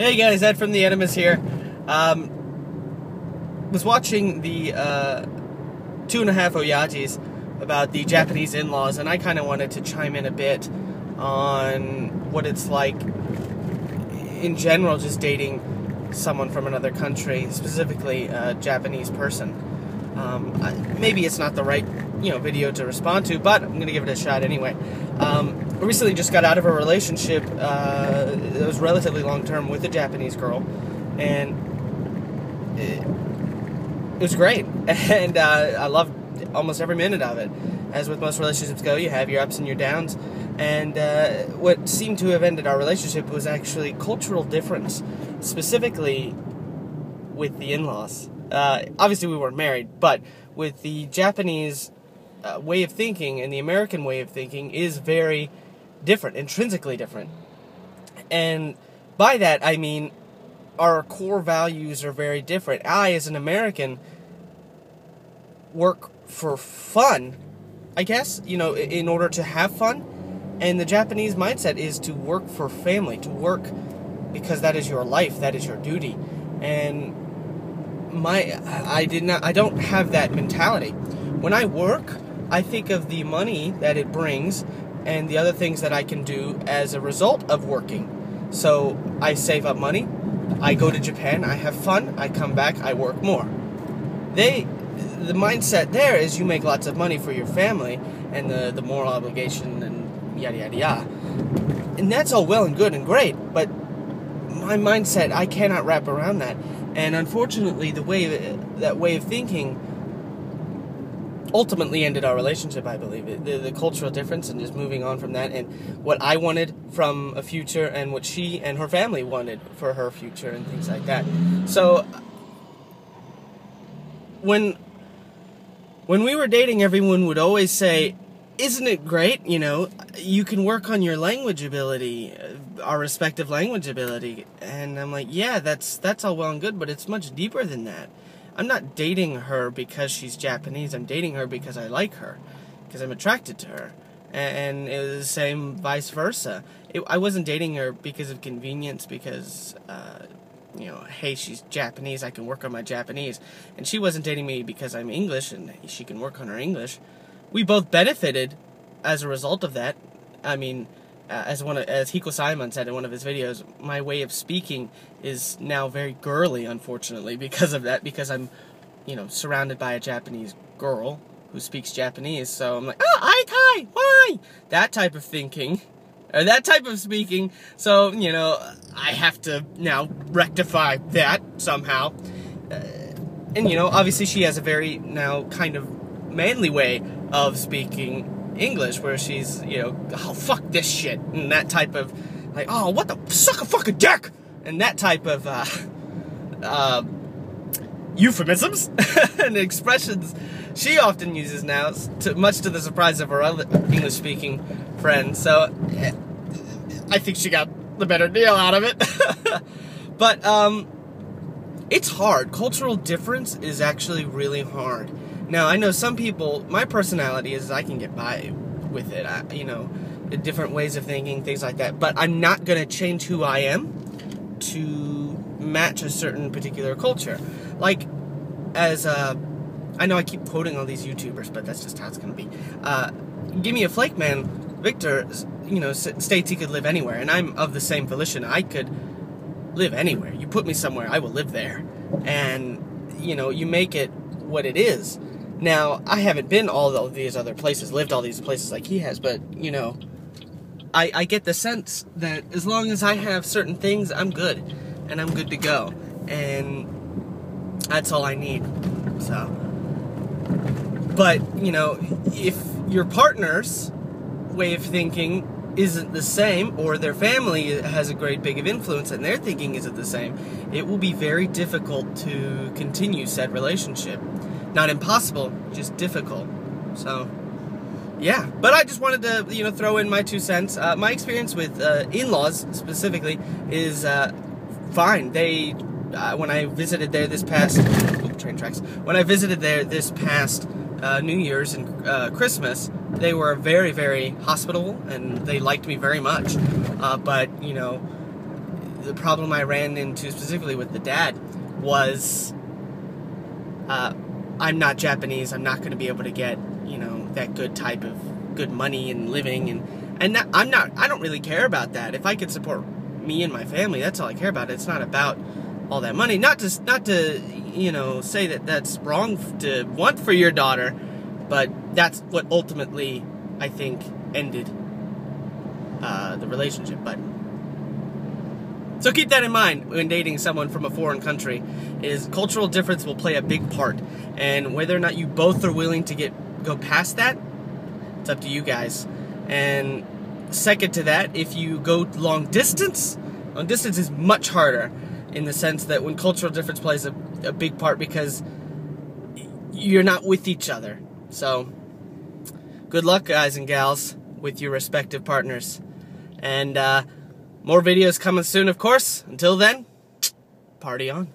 Hey guys, Ed from the Edamus here. Was watching the 2.5 Oyatis about the Japanese in-laws, and I kind of wanted to chime in a bit on what it's like in general, just dating someone from another country, specifically a Japanese person. Maybe it's not the right video to respond to, but I'm gonna give it a shot anyway. I recently just got out of a relationship that was relatively long-term with a Japanese girl, and it was great, and I loved almost every minute of it. As with most relationships go, you have your ups and your downs, and what seemed to have ended our relationship was actually cultural difference, specifically with the in-laws. Obviously we weren't married, but with the Japanese way of thinking and the American way of thinking is very different, intrinsically different. And by that I mean our core values are very different. I, as an American, work for fun, I guess, in order to have fun. And the Japanese mindset is to work for family, to work because that is your life, that is your duty. And I don't have that mentality. When I work, I think of the money that it brings and the other things that I can do as a result of working. So I save up money, I go to Japan, I have fun, I come back, I work more. The mindset there is you make lots of money for your family and the moral obligation and yada yada yada. And that's all well and good and great, but my mindset, I cannot wrap around that. And unfortunately, that way of thinking ultimately ended our relationship, I believe. The cultural difference and just moving on from that, and what I wanted from a future and what she and her family wanted for her future and things like that. So when we were dating, everyone would always say, isn't it great, you can work on your language ability, our respective language ability. And I'm like, yeah, that's all well and good, but it's much deeper than that. I'm not dating her because she's Japanese. I'm dating her because I like her, because I'm attracted to her. And it was the same vice versa. I wasn't dating her because of convenience, because, hey, she's Japanese, I can work on my Japanese. And she wasn't dating me because I'm English and she can work on her English. We both benefited as a result of that. I mean, as Hiko Simon said in one of his videos, my way of speaking is now very girly, unfortunately, because of that, because I'm, surrounded by a Japanese girl who speaks Japanese, so I'm like, aikai, why? That type of thinking, or that type of speaking, so, I have to now rectify that somehow. And, obviously she has a very, now, kind of manly way of speaking English, where she's, oh, fuck this shit, and that type of, like, oh, what the, suck a fucking dick, and that type of, euphemisms and expressions she often uses now, much to the surprise of her other English-speaking friends. So, I think she got the better deal out of it. But, it's hard. Cultural difference is actually really hard. Now, I know some people, my personality is I can get by with it, different ways of thinking, things like that, but I'm not going to change who I am to match a certain particular culture. Like, I know I keep quoting all these YouTubers, but that's just how it's going to be. Give me a flake man, Victor, states he could live anywhere, and I'm of the same volition. I could live anywhere. You put me somewhere, I will live there. And, you make it what it is. Now, I haven't been all of these other places, lived all these places like he has, but, I get the sense that as long as I have certain things, I'm good, and I'm good to go, and that's all I need, so. But, if your partner's way of thinking isn't the same, or their family has a great big of influence and their thinking isn't the same, it will be very difficult to continue said relationship. Not impossible, just difficult. So, yeah. But I just wanted to, throw in my 2 cents. My experience with in-laws, specifically, is fine. They, when I visited there this past... train tracks. When I visited there this past New Year's and Christmas, they were very, very hospitable, and they liked me very much. But, the problem I ran into specifically with the dad was, I'm not Japanese. I'm not going to be able to get, you know, that good type of good money and living, and that, I don't really care about that. If I could support me and my family, that's all I care about. It's not about all that money. Not to you know, say that that's wrong to want for your daughter, but that's what ultimately I think ended the relationship. But so keep that in mind when dating someone from a foreign country, is cultural difference will play a big part. And whether or not you both are willing to go past that, it's up to you guys. And second to that, if you go long distance is much harder in the sense that when cultural difference plays a big part, because you're not with each other. So good luck, guys and gals, with your respective partners. And more videos coming soon, of course. Until then, party on.